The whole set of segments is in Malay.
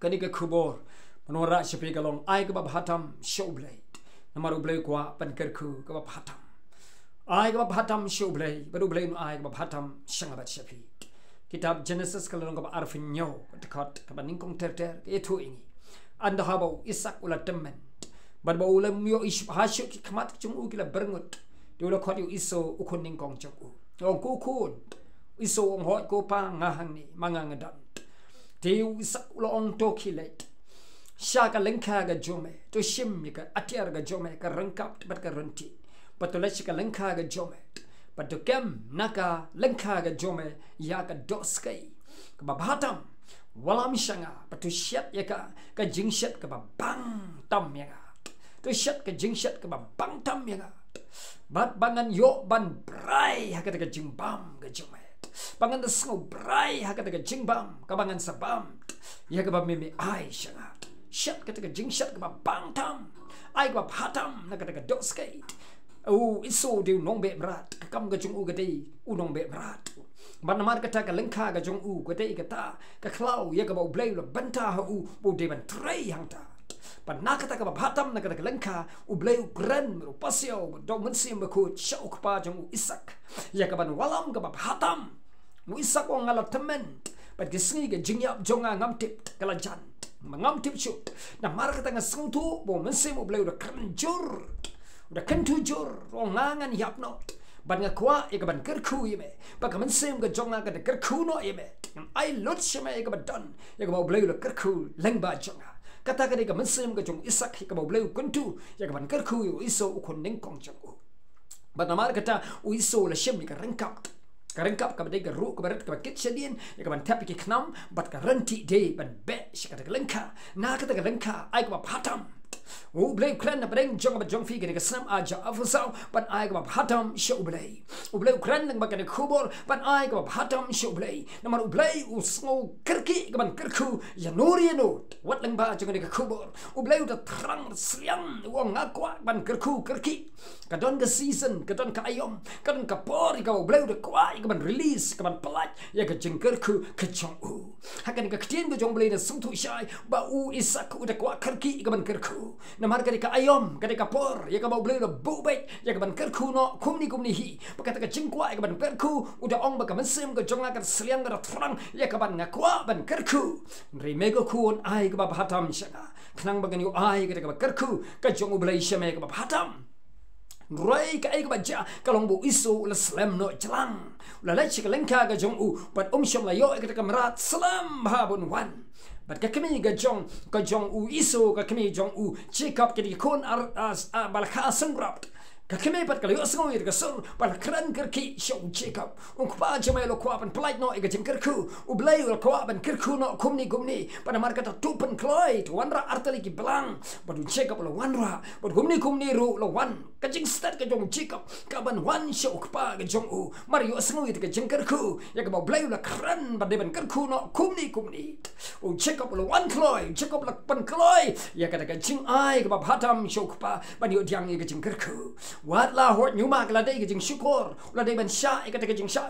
kani ke kubor menora sepi kalong ai ke babhatam show blade namar U Blei kwa pan kyrkhu ke babhatam ai ke babhatam show blade baru blade nu ai ke babhatam shangabat sepi kitab Genesis kalong ke arfinyo dekat ke baningkong terter ke itu ini anda habau isak ula temen bad bau lam yo ish hasyo ki khamat chung u kila berngut diula khot yu iso ukun ningkong chung u ong ku kun iso ong hot ko pa ngahang ni mangangadan tiu isak ula ong to kilet Shaka lengka ga jome to shim ka atiar ga jome ka rangkap bat ka ranti patulashi ka lengka ga jome patu kem naka lengka ga jome ya ka doskai ka babhatam walam shanga patu shat ya ka jingshat ka bang tam ya to shat ka jingshat ka bang tam ya bat bangan yo ban brai ha ka jingbam ga jome bangan the snow brai ha ka jingbam ka bangan sabam ya ka ba mimi ai shanga shat kata jing shat ka bang tam ai ka phatam na kata dot skate iso de nong be mrat kam ga jung u ga dei u nong be mrat ban mar kata ka lengka ga jung u ga dei kata ka klau ya ka ba blai lo banta ha u bo de ban trei hang ta ban na kata ka phatam na kata lengka u blai u gran ro pasio do men sim ba ku shauk pa jung u isak ya ka ban walam ka phatam mu isak ong ala temen ban ke sngi ga jing yap jonga ngam tip kala jan mangam tip shoot na mar kata nga sungtu bo mensim U Blei udah kanjur udah kentujur rongangan yapnot ban nga kwa ika ban kyrkhu yeme baka mensim ga jonga ka de kyrkhu no yeme ai lot shema ika ban don ika U Blei udah kyrkhu lengba jonga kata ka ika mensim ga jong isak ika U Blei kentu ika ban kyrkhu yo iso ukon ningkong jong ban na mar kata u iso la shem ika rengkap karengkap ka badai garu ka barat ka kitchen ya ka ban tap ki knam bat ka ranti de ban be shikata ka lengka na ka ta ka lengka ai ka phatam U Blei kran na breng jong ba jong fi ka snam aja afusau ban ai ka phatam sho U Blei kran nang ba ka khubor ban ai ka phatam sho U Blei namar U Blei u sngo kyrki ka ban kyrkhu ya nori no wat lang ba jong ka khubor U Blei ta thrang sliang wong ngakwa ban kyrkhu kyrki ka don ka season ka don ka ayom ka don ka por ka U Blei ta kwa ka ban release ka ban palat ya ka jing kyrkhu ka jong u hakan ka ktien ka jong Blei na sung thu shai ba u isak u ta kwa kyrki ka ban kyrkhu namar ka ayom ka por ya ka U Blei la bubek ya ka ban kyrkhu no kumni hi pakata ka jing kwa ka ban kyrkhu u da ong ba ka mensim ka jong ka sliang ka thrang ya ka ban ngakwa ban kyrkhu ri mego kun ai ka ba hatam shanga khnang ba gan yu ai ka kyrkhu ka jong U Blei shame ka ba hatam Rai ka ai ka baca kalong bu isu la slam no jalang la lai chika lengka ga jong u bat shom la yo ka ka marat slam ha bun wan bat ka kami ga jong u isu ka kami jong u chikap ke di kon balakha sangrap ka kami pat ka yo sngo ir ka sur bal kran kyrki show chikap ung pa jama lo kwa pan plait no ga jing kyrkhu U Blei lo kwa ban kyrkhu no kumni pan mar ka ta tupen kloit wanra artali ki belang bat u chikap lo wanra bat kumni ru lo wan ka jing start ka jong chikap ka ban wan show pa ga jong u mar yo sngo ir ka jing kyrkhu ya ka U Blei lo kran ban de ban kyrkhu no kumni u chikap lo wan kloi chikap lo pan kloi ya ka jing ai ka bhatam show pa ban yo diang ga jing kyrkhu wat la hot nyuma kala dai jing syukur la dai ban sha ikata jing sha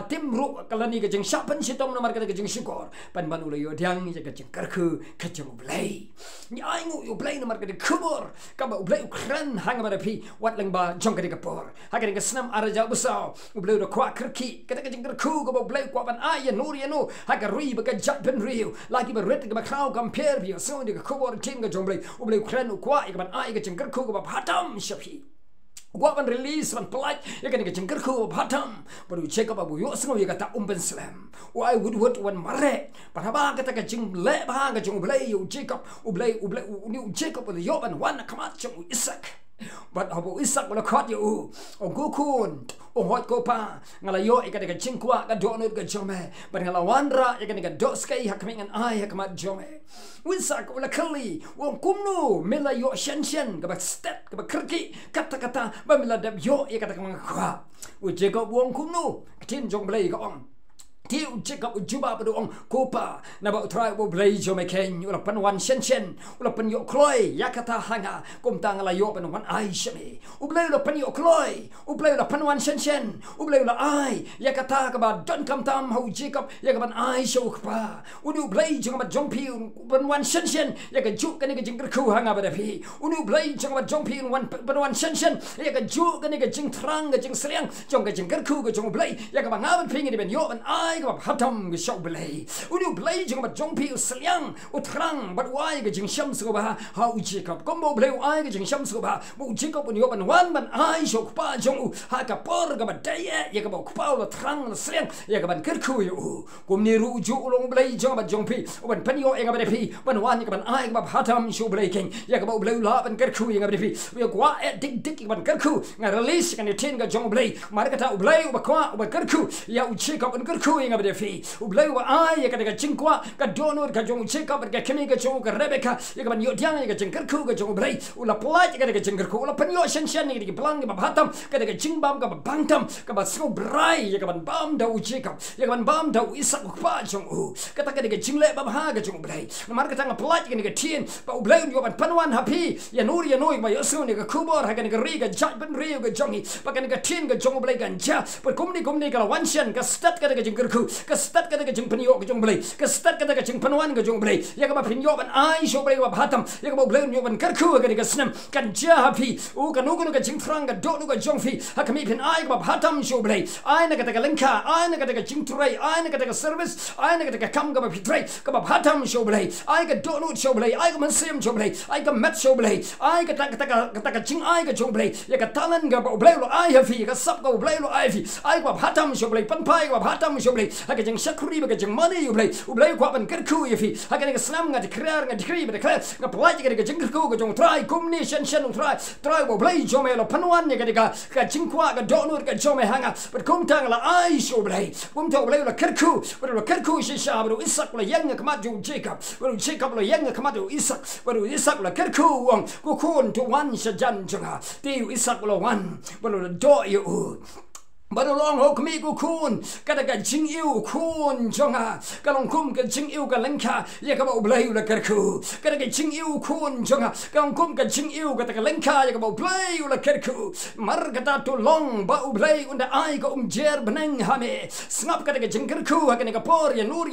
tim ru kala ni jing sha pan sitom na mar kata jing syukur pan ban ula yo diang ya jing kyrkhu ka jing U Blei ni ai ngu U Blei na mar kata kubur ka ba U Blei kran hang ba pi wat lang ba jong ka por ha ka snam araja busau U Blei do kwa kyrki kata jing kyrkhu ka ba U Blei kwa ban ai ya nur ya no ha ka ri ba ka jap ben riu lagi ba ret ka ba khau compare bi so ni ka kubur tin ka jong U Blei kran kwa ka ban ai ka jing kyrkhu ka ba hatam shapi gua ban release ban pelat ya kan ke kyrkhu bhatam baru check up abu yo sngo ya kata ben slam why would wan mare para ba kata ka jing le ba ka jing U Blei yo check up U Blei ni check up yo ban wan kamat chung isak but abu isak wala khat yo o gukun o hot ko pa ngala yo ikata ka jing kwa ka do no ka jome ban ngala wanra ya kan ka do skai hakmingan ai hakmat jome wisak wala kali wong kumnu mela yo shen ka ba step ka ba kyrki kata ba mela dab yo ya kata ka mangkwa u jego wong kumnu tin jong Blei ka om Tiu Jacob juba berdoong kopa na ba utrai bo blei jo meken ula panwan shen ula panyo kloi yakata hanga kumtang la yo panwan ai shame ublei ula panyo kloi ublei ula panwan shen ublei ula ai yakata ka ba don kam tam ho Jacob yakaban ai sho kpa unu blei jo ba jongpi panwan shen yaka ju ka ni ka jingr khu hanga ba pi unu blei jo ba jongpi wan panwan shen yaka ju ka ni ka jing trang ka jing sliang jong ka jingr khu ka jong blei yaka ba ngaban pingi ben yo ban ai ka hatam ge shau blei unu blei jing ba jong pi sliang utrang bat wai ge jing sham su ba ha u Jacob kombo blei ai ge jing sham su ba bu Jacob un yo ban wan ban ai shau pa jong u ha ka por ga ba dai ya ka ba pa lo trang sliang ya ka ban kyrkhu yu kum ni ru ju long blei jing ba jong pi ban pan yo e ga ba pi ban wan ka ban ai ba hatam shau blei king ya ka ba blei la ban kyrkhu ya ga pi ya kwa dik dik ban kyrkhu nga release kan ni tin ga jong blei mar ka ta blei ba kwa ba kyrkhu ya u Jacob ban kyrkhu ya ga fi ublei wa ai ka daga jingkwa ka donor ka jong Jacob ka kemi ka jong ka Rebecca ya ka ban yo diang ka jing kyrkhu ka jong blei ula plai ka daga jing kyrkhu ula pan yo shen ni ka plang ka batam ka daga jingbam ka bangtam ka ba so brai ya ka ban bam da u Jacob ya ka ban bam da u Isak pa jong u ka ta ka daga jingle ba ha ka jong blei mar ka tang plai ka ni ka tien ba ublei yo ban panwan happy ya nur ya noi ba yo so ni ka kubor ha ka ni ka ri ka jat ban ri ka jongi ba ka ni ka tien ka jong blei kan ja ba kumni ka wan shen ka stat ka daga jing kyrkhu ka stat ka daga jing panyo ka jong blei ka stat ka daga jing panwan ka jong blei ya ka ba pinyo ban ai sho blei wa bhatam ya ka ba blei yo ban kyrkhu ka daga snem kan ja happy u ka nu ka jing frang ka do nu ka jong fi ha ka mi pin ai ka ba bhatam sho blei ai na ka daga lenka ai na ka daga jing turai ai na ka daga service ai na ka daga kam ka ba pitrai ka ba bhatam sho blei ai ka do nu sho blei ai ka man sem sho blei ai ka mat sho blei ai ka ta jing ai ka jong blei ya ka talan ka ba blei lo ai ha fi ka sap ka blei lo ai fi ai ka bhatam sho blei pan pai ka bhatam sho blei ha ka jing shakri ba ka jing mani yu blei ublei kwa ban kyrkhu ya fi ha ka ni ka snam nga dekrar nga dekri ba dekrar nga plai ka jing kyrkhu ka jong trai kumni shen trai bo blei jo me lo panwan ni ka jing kwa ka donur ka jo me hanga but kum tang la ai sho blei kum to blei lo kyrkhu shisha ba Isak la yang ka ma jo Jacob lo yang ka ma jo Isak la kyrkhu wang ku kun to wan sha jan janga ti Isak lo wan ba lo do yu Barulong ho kami ku kun kada ka jing iu kun jonga kalong kum ka jing iu ka lengka ya ka ba ublei ula kyrkhu kada ka jing iu kun jonga kalong kum ka jing iu ka lengka ya ka ba ublei ula kyrkhu mar kata tu long ba ublei unda ai ka jer beneng hame snap kada ka jing kyrkhu ha ka por ya nur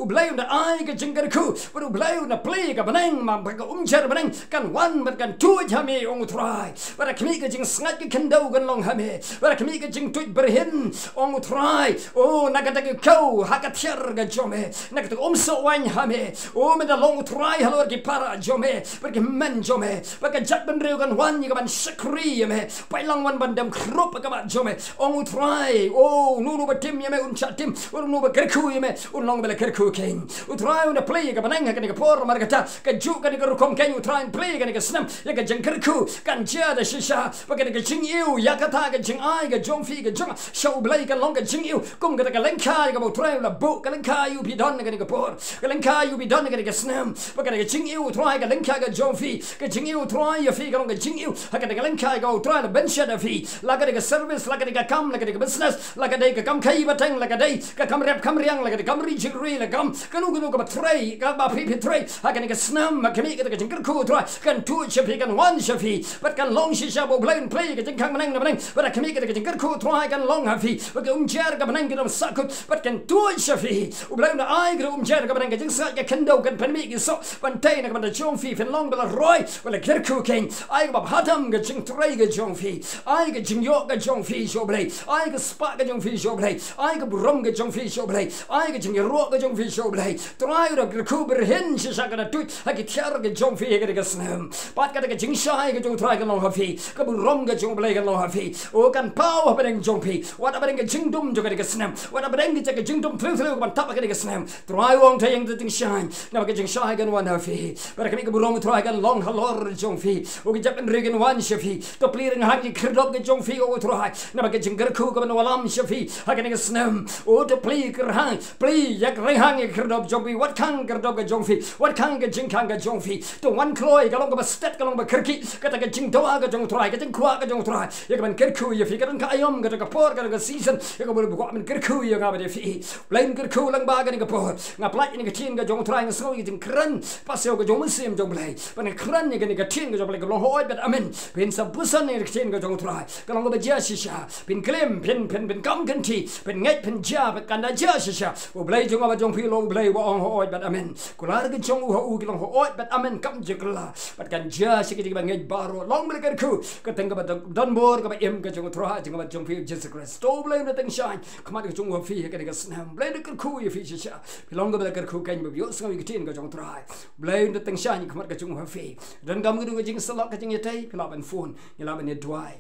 ublei unda ai ka jing kyrkhu bar ublei unda play ka beneng ma ba ka jer beneng kan wan bar kan tu hame ong try bar kami ka jing sngat ka kendau kan long hame bar kami ka jing tu berhin ong try oh nakatag ko hakatyer ga jome nakatag umso wan hame oh me da long try halor ki para jome pergi men jome pergi jat ben reu kan wan ka ban shakri me pailang wan bandam krop ka ba jome ong try oh nu batim me un chatim nu ba kyrkhu me un long bela kyrkhu king u try un play ka banang ka ni ka por margata ka ju ka ni ka rukom ken u try and play ka ni ka snam ya ka jeng kyrkhu kan ja da shisha pergi ka jing iu ya ka ta ka jing ai ka jong fi ka jong shau blei ka long ka jing iu kum ka lenka ka bo try la bo ka lenka yu bi don ka ni ka por ka lenka yu bi don ka ni ka snam pergi ka jing iu try ka lenka ka jong fi ka jing iu try ya fi ka long ka jing iu ha ka lenka ka try la ben sha da fi la ka service la ka kam la ka business la ka kam kai batang la ka kam rep kam riang la ka kam ri jing ri la kam kanu ka tray ka ba pi tray ha ka snam ma ka mi ka jing kyrkhu try kan tu cha fi kan wan sha fi but kan long shisha bo blei play ka jing kang manang na manang but ka mi ka jing kyrkhu try kan long ha fi but ka jar ka manang ka sakut but kan tu cha fi u blei na ai ka jar ka manang ka jing sa ka kendo kan pan mi ki so ban tai na ka ban jong fi fen long bela roi wala kyrkhu king ai ka hatam ka jing tray ka jong fi ai ka jing yo ka jong fi sho blei ai ka spa ka jong fi sho blei ai ka burom ka jong fi sho blei ai ka jing ro ka jong fi sho blei try ra kyrkhu ber hin shisha ka na tu ha ki tiar ka jong fi ka snam pat ka jing shai ka jong try ka long ha fi ka burom ka jong blei ka long ha fi o kan pau ha ben jong fi what about ka jing dum jo ka snam what about ka jing dum thlu ka ban tap ka snam try wong ta yang ting shine na ka jing shai ka wan ha fi ber ka mi ka burom try ka long halor jong fi o ki japan regen wan sha fi to pliring ha ki krdop ka jong fi o try na ka jing kyrkhu ka ban walam sha fi ha ka snam o to pli kr hang pli yak reng hang ki krdop jong fi what kang krdop ka jong fi what kang ka jing kang ka jong fi to wan kloi ka long ka stat ka long ba kyrki ka ta ka jing doa ka jong try ka jing kwa ka jong try ya ka ban kyrkhu ya fi ka ka ayom ka por kan ga season ka bol buka men kyrkhu ya ga ba de fi lain kyrkhu lang ba ga ni ga por nga plai ni ga tin ga jong trai nga so yi jing kran paseo ga jong sim jong blai pan kran ni ga tin ga jong blai ga long hoi bet amen pin sa puson ni ga tin ga jong trai ga long ga ja shisha pin klem pin kam kan ti pin ngai pin ja bet kan da ja shisha u blai jong ba jong phi long blai wa ong hoi bet amen kular ga jong u ga long hoi bet amen kam je kala bet kan ja shi ga ngai baro long blai kyrkhu ka teng ga ba don bor ga ba em ga jong trai jong ba jong phi Jesus Christ to blai na teng shine kama ga jong phi ga ga snem blai na kyrkhu ya phi shisha long ga ba kyrkhu kan ba yo sa ga tin ga jong trai blai na teng shine kama ga jong phi dan gam ga jing salak ga jing tai kala ban phone ya ban ne dwai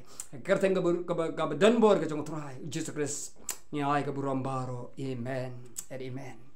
ker teng ga ba don bor ga jong trai Jesus Christ ni ai ga buram baro amen and amen.